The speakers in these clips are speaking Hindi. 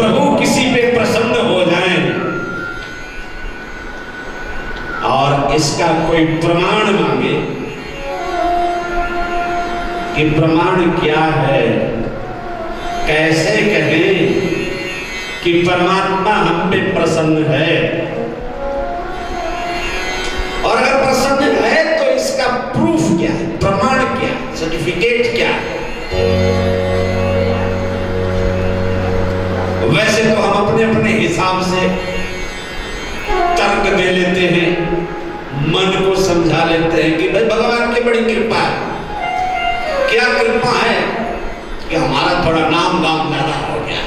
प्रभु किसी पे प्रसन्न हो जाए और इसका कोई प्रमाण मांगे कि प्रमाण क्या है, कैसे कहें कि परमात्मा हम पे प्रसन्न है, और अगर प्रसन्न है तो इसका प्रूफ क्या है, प्रमाण क्या है, सर्टिफिकेट क्या है। वैसे तो हम अपने अपने हिसाब से तर्क दे लेते हैं, मन को समझा लेते हैं कि भाई भगवान की बड़ी कृपा है। क्या कृपा है कि हमारा थोड़ा नाम दाम ज्यादा हो गया,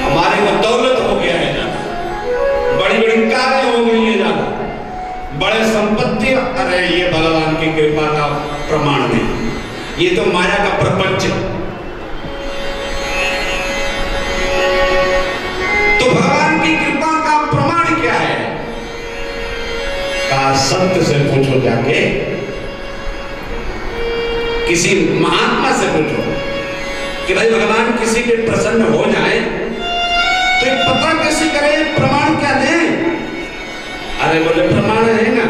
हमारे को दौलत हो गया है ज्यादा, बड़ी बड़ी कारें हो गई है ज्यादा, बड़े संपत्ति। अरे ये भगवान की कृपा का प्रमाण नहीं, ये तो माया का प्रपंच है। तो भगवान की कृपा का प्रमाण क्या है? का संत से पूछो, जाके किसी महात्मा से पूछो कि भाई भगवान किसी पे प्रसन्न हो जाए तो एक पता कैसे करें, प्रमाण क्या दें? अरे बोले प्रमाण है ना,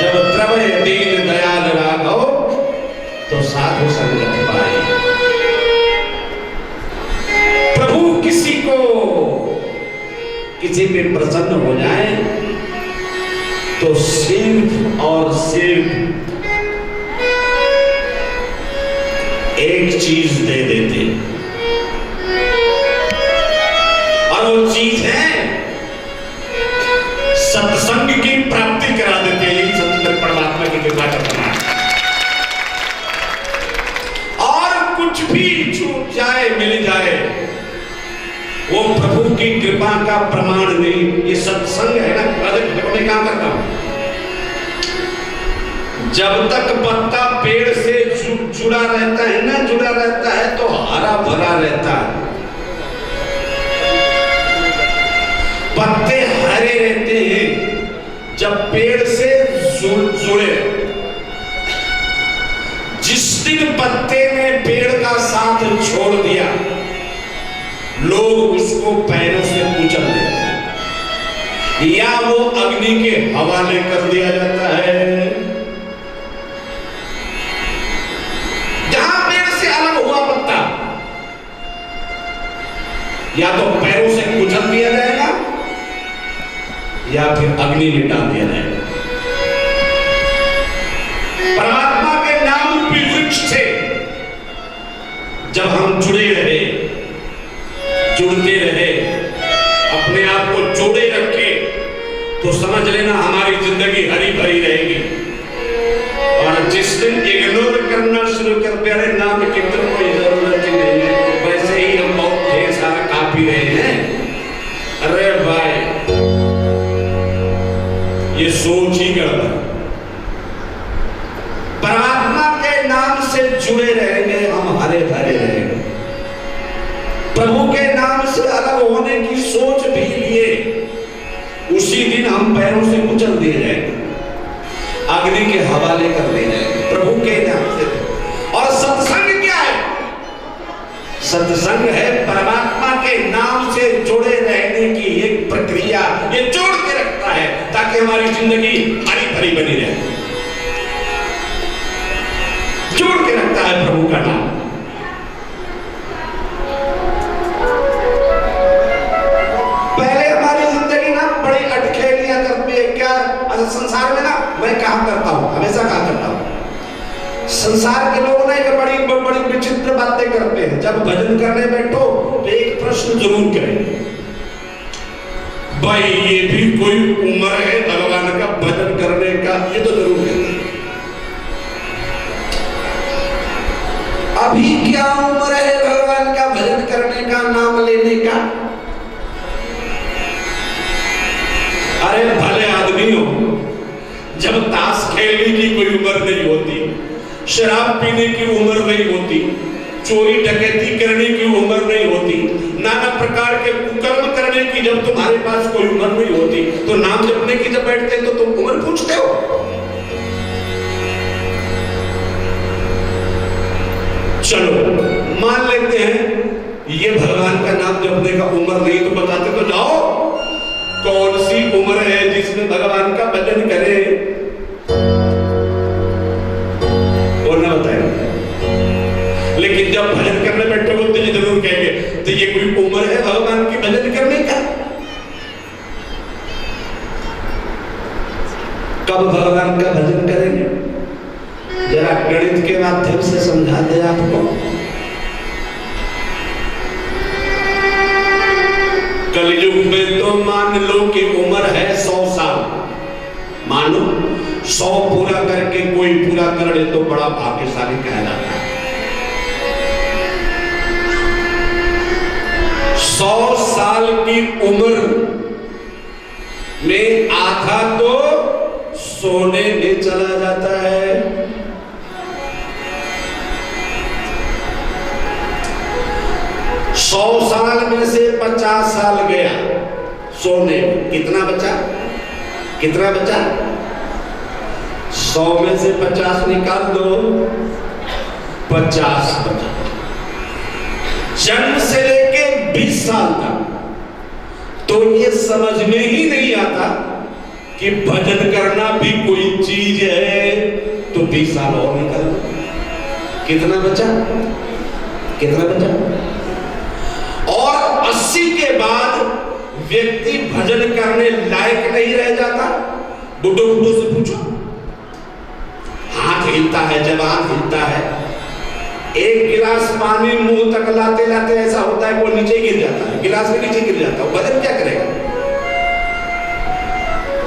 जब प्रभय दीन दयाल राघव तो साधु संगत पाए। प्रभु किसी को किसी पे प्रसन्न हो जाए तो सिर्फ और सिर्फ एक चीज दे देते, और वो चीज है सत्संग की प्राप्ति करा देते हैं। यही सत्संग परमात्मा की कृपा करता है। और कुछ भी छूट जाए मिल जाए वो प्रभु की कृपा का प्रमाण नहीं। ये सत्संग है ना, मैं क्या करता हूं, जब तक पत्ता पेड़ से जुड़ा रहता है ना, जुड़ा रहता है तो हरा भरा रहता है, पत्ते हरे रहते हैं जब पेड़ से जुड़े। जिस दिन पत्ते ने पेड़ का साथ छोड़ दिया, लोग उसको पैरों से कुचल देते हैं या वो अग्नि के हवाले कर दिया जाता है। या तो पैरों से कुचल दिया जाएगा या फिर अग्नि में डाल दिया जाएगा। परमात्मा के नाम रूपी वृक्ष से जब हम जुड़े रहे, जुड़ते रहे, अपने आप को जोड़े रखे, तो समझ लेना हमारी जिंदगी हरी भरी रहेगी। और जिस दिन इग्नोर करना शुरू कर दिया, अरे नाम की तो कोई जरूरत ही नहीं है, वैसे ही हम बहुत ढेर सारा काफी रहे हैं, अरे भाई ये सोच ही गड़बड़। परमात्मा के नाम से जुड़े रहेंगे, हम हरे भरे रहेंगे। प्रभु के नाम से अलग होने की सोच भी लिए, उसी दिन हम पैरों से कुचल दिए जाएंगे, अग्नि के हवाले कर दिए जाएंगे प्रभु के नाम से। और सत्संग क्या है? सत्संग है परमात्मा के नाम से जुड़े रहने की एक प्रक्रिया। ये जोड़ के रखता है ताकि हमारी जिंदगी हरी भरी बनी रहे। जोड़ के रखता है प्रभु का नाम। पहले हमारी जिंदगी ना बड़ी अटखेलियां करती है। क्या संसार में ना, मैं कहा करता हूं, हमेशा कहा करता हूं, संसार के लोग ना एक बड़ी बड़ी विचित्र बातें करते हैं। जब भजन करने बैठो तो एक प्रश्न जरूर करेंगे, भाई ये भी कोई उम्र है भगवान का भजन करने का? ये तो जरूर है। अभी क्या उम्र है भगवान का भजन करने का, नाम लेने का? अरे भले आदमी हो, जब ताश खेलने की कोई उम्र नहीं होती, शराब पीने की उम्र नहीं होती, चोरी डकैती करने की उम्र नहीं होती, नाना प्रकार के कुकर्म करने की जब तुम्हारे पास कोई उम्र नहीं होती, तो नाम जपने की जब बैठते तो तुम उम्र पूछते हो? चलो मान लेते हैं ये भगवान का नाम जपने का उम्र नहीं तो बताते तो जाओ कौन सी उम्र है जिसमें भगवान का भजन करे, और ना बताएंगे। लेकिन जब भजन करने बैठे हो तो ये जरूर कहेंगे तो ये कोई उम्र है भगवान की भजन करने का? कब भगवान का भजन करेंगे? जरा गणित के माध्यम से समझा दे आपको। कलयुग में तो मान लो कि उम्र है 100 साल, मानो 100 पूरा करके कोई पूरा कर ले तो बड़ा भाग्यशाली कहलाता है। 100 साल की उम्र में आधा तो सोने में चला जाता है। 100 साल में से 50 साल गया सोने में, कितना बचा? कितना बचा? 100 में से 50 निकाल दो, 50 बचा। जन्म से लेके 20 साल तक तो ये समझ में ही नहीं आता कि भजन करना भी कोई चीज है, तो 20 साल और निकाल दो, कितना बचा? कितना बचा? और 80 के बाद व्यक्ति भजन करने लायक नहीं रह जाता। बुड्ढो बुड्ढो से पूछो, हाथ हिलता है, जवान हिलता है, एक गिलास पानी मुंह तक लाते लाते ऐसा होता है वो नीचे गिर जाता है, गिलास के नीचे गिर जाता है, भजन क्या करेगा?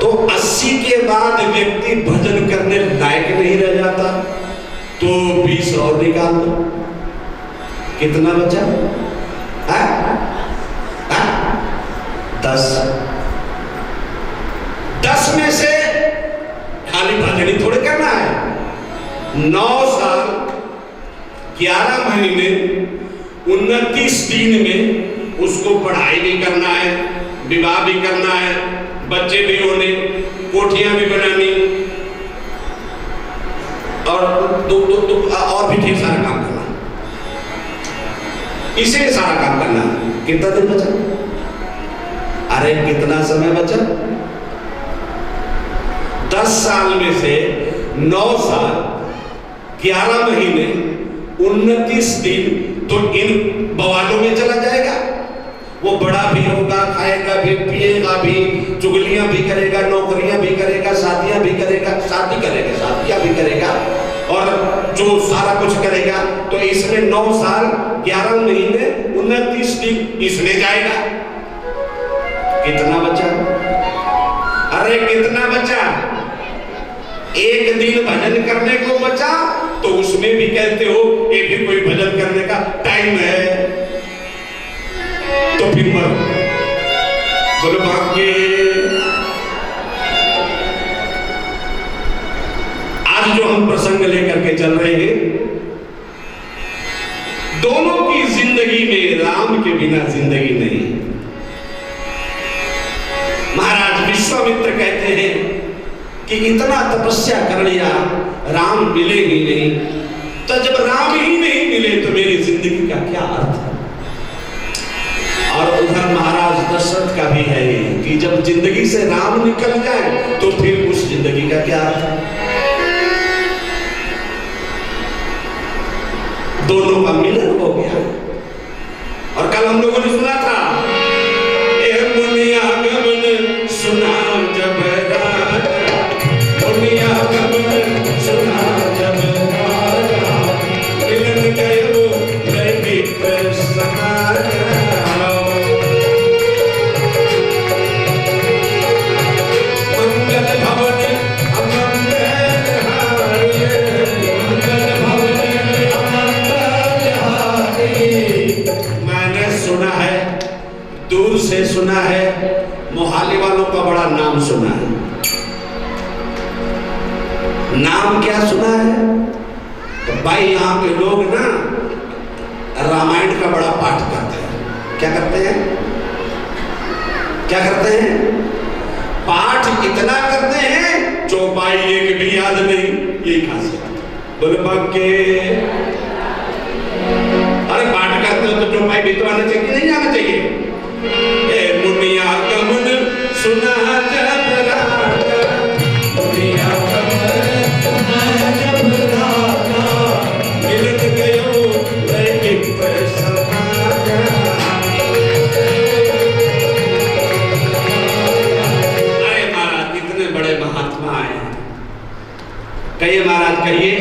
तो 80 के बाद व्यक्ति भजन करने लायक नहीं रह जाता, तो 20 और निकाल दो, कितना बचा? 10 में से खाली भजन ही थोड़े करना है। 9 साल 11 महीने 29 दिन में उसको पढ़ाई भी करना है, विवाह भी करना है, बच्चे भी होने, कोठियां भी बनानी, और और भी ढेर सारा काम करना, इसे सारा काम करना। कितना दिन बचा? अरे कितना समय बचा? 10 साल में से 9 साल 11 महीने 29 दिन तो इन बवालों में चला जाएगा। वो बड़ा भी होगा, खाएगा भी, पिएगा भी, चुगलियां भी करेगा, नौकरियां भी करेगा, शादियां भी करेगा, शादियां भी करेगा, और जो सारा कुछ करेगा। तो इसमें 9 साल 11 महीने 29 दिन इसमें जाएगा। कितना बचा? अरे कितना बचा? एक दिन भजन करने को बचा, तो उसमें भी कहते हो ये भी कोई भजन करने का टाइम है, तो फिर मरो। बोलो भाग्य। आज जो हम प्रसंग लेकर के चल रहे हैं, दोनों की जिंदगी में राम के बिना जिंदगी नहीं। महाराज विश्वामित्र कहते हैं कि इतना तपस्या कर लिया, राम मिले ही नहीं, तो जब राम ही नहीं मिले तो मेरी जिंदगी का क्या अर्थ है? और उधर महाराज दशरथ का भी है कि जब जिंदगी से राम निकल जाए तो फिर उस जिंदगी का क्या अर्थ है? दोनों का मिलन हो गया। और कल हम लोगों ने सुना था, मुनिया गमन सुना जब राजा, मुनिया गमन सुना जब राजा, मिलन गए वो मित्र समाजा। मंगल भवन अमंगल हारे, मंगल भवन अमंगल हारे। मैंने सुना है, दूर से सुना है, मोहाली वालों का बड़ा नाम सुना है। नाम क्या सुना है? तो भाई यहाँ के लोग ना रामायण का बड़ा पाठ करते हैं। क्या करते हैं? क्या करते हैं? पाठ इतना करते हैं चौपाई एक भी याद नहीं। यही खासियत। बोले बाके, अरे पाठ करते हो तो चौपाई भी तो आना चाहिए, नहीं आना चाहिए? ए मुनिया कमन सुना जब राजा, मुनिया कमन सुना जब राजा, मिलत गयो लैकिक समाजा। अरे महाराज इतने बड़े महात्मा आए हैं, कहिए महाराज कहिए,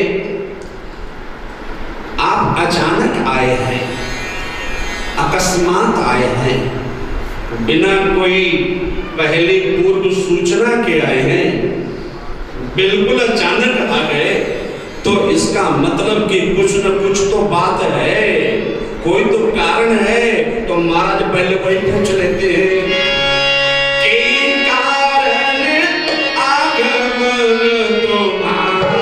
आप अचानक आए हैं, अकस्मात आए हैं, बिना कोई पहले पूर्व सूचना के आए हैं, बिल्कुल अचानक आ गए, तो इसका मतलब कि कुछ न कुछ तो बात है, कोई तो कारण है। तो महाराज पहले वही पूछ लेते हैं कि कारण आगमन तुम्हारा,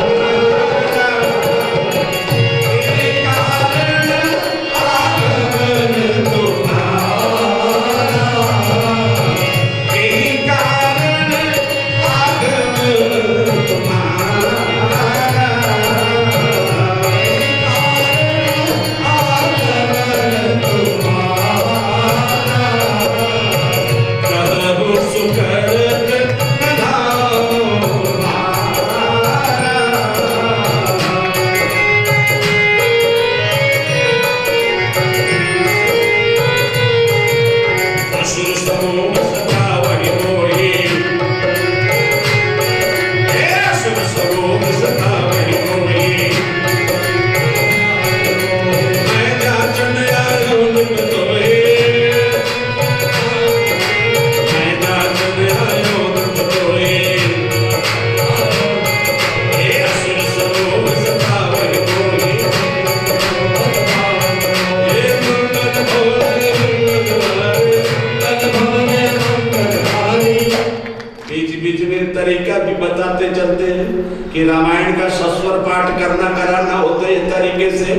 तरीका भी बताते चलते हैं कि रामायण का सस्वर पाठ करना कराना होता है इस तरीके से।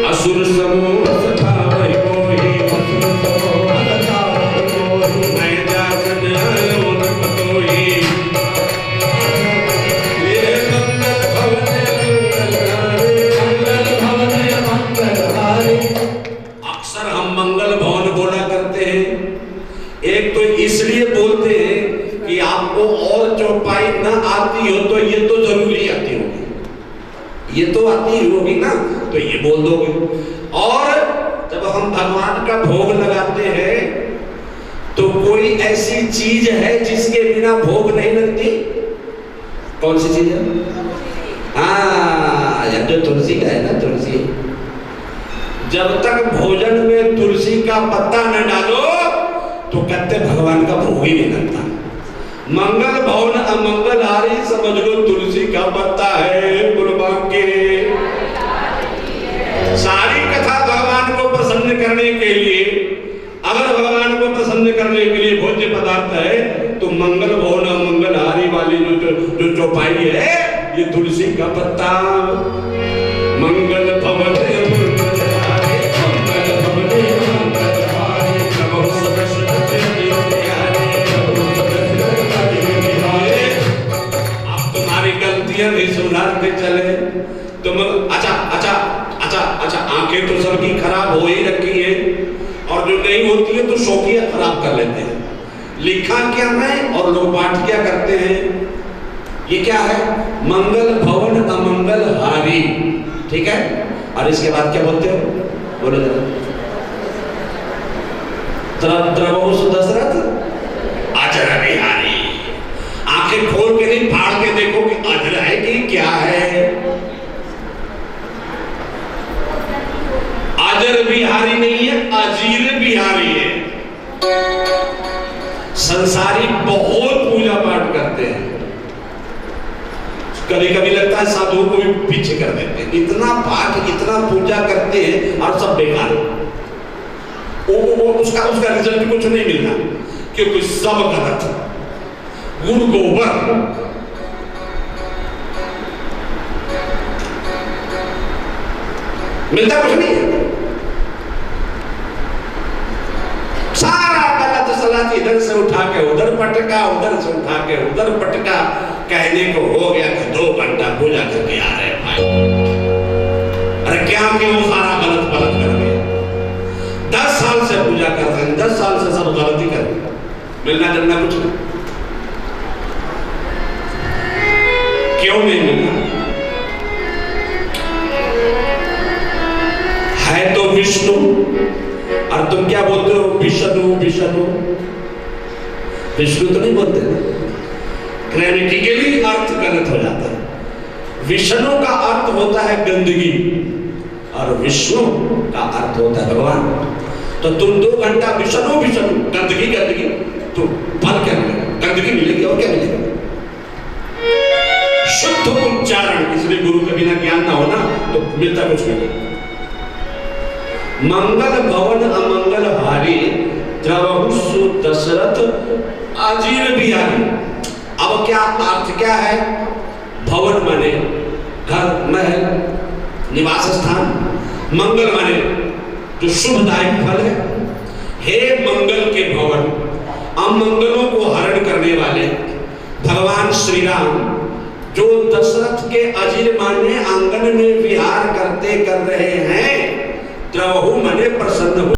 असुर समूह सखा वही कोई, मैं जाचन आयो न कोई, ये मंगल भवन अक्सर हम मंगल भवन बोला करते हैं। एक तो इसलिए बोलते हैं कि आपको और चौपाई न आती हो तो ये तो जरूरी आती होगी, ये तो आती ही होगी ना, तो ये बोल दोगे। और जब हम भगवान का भोग लगाते हैं तो कोई ऐसी चीज है जिसके बिना भोग नहीं लगती? कौन सी चीज है? हाँ, जो तुलसी का है ना, तुलसी। जब तक भोजन में तुलसी का पत्ता न डालो तो कहते भगवान का भोग ही नहीं लगता। मंगल भवन अमंगल हारी समझ लो तुलसी का पत्ता है कुर्बान के। सारी कथा भगवान को प्रसन्न करने के लिए, अगर भगवान को प्रसन्न करने के लिए भोज्य पदार्थ है तो मंगल भवन अमंगल हारी वाली जो चौपाई है ये तुलसी का पत्ता। मंगल भवन सुधारते चले तुम। अच्छा, आंखें तो सबकी खराब हो ही रखी है, और जो नहीं होती है तो शौकिया खराब कर लेते हैं। लिखा क्या है और लोग पाठ क्या करते हैं? ये क्या है? मंगल भवन अमंगल हारी, ठीक है। और इसके बाद क्या बोलते हो? बोलो जरा। द्रवहु दशरथ अजर बिहारी। आंखें खोल के नहीं, फाड़ के देखो कि अजर है कि क्या है। अजर बिहारी नहीं है, अजीर बिहारी है। संसारी बहुत पूजा पाठ करते हैं, कभी कभी लगता है साधुओं को भी पीछे कर देते हैं। इतना पाठ, इतना पूजा करते हैं और सब बेकार। वो उसका रिजल्ट कुछ नहीं मिलता, क्योंकि सब गलत। गुड़ गोबर मिलता कुछ नहीं है, सारा गलत सलाह इधर से उठा के उधर पटका, उधर से उठा के उधर पटका। कहने को हो गया कि 2 घंटा पूजा करके आ रहे भाई। अरे क्या कि वो सारा गलत कर गया। मिलना जुलना कुछ नहीं। क्यों नहीं मिलना? है तो विष्णु, और तुम क्या बोलते हो? विष्णु विष्णु। विष्णु तो नहीं बोलते ना, ग्रामेटिकली अर्थ गलत हो जाता है। विष्णु का अर्थ होता है गंदगी और विष्णु का अर्थ होता है भगवान। तो तुम 2 घंटा विष्णु विष्णु गंदगी गंदगी, तो फल क्या मिलेगा? गंदगी मिलेगी और क्या मिलेगा? शुद्ध उच्चारण, इसलिए गुरु के बिना ज्ञान ना होना तो मिलता कुछ नहीं। मंगल भवन अमंगल हारी, द्रवहु दशरथ अजीर बिहारी। अब क्या अर्थ क्या है? भवन माने घर, महल, निवास स्थान। मंगल माने जो शुभदायक फल है। हे मंगल के भवन, अमंगलों को हरण करने वाले भगवान श्री राम, जो दशरथ के अजीर माने आंगन में विहार करते कर रहे हैं। द्रवहु माने प्रसन्न हो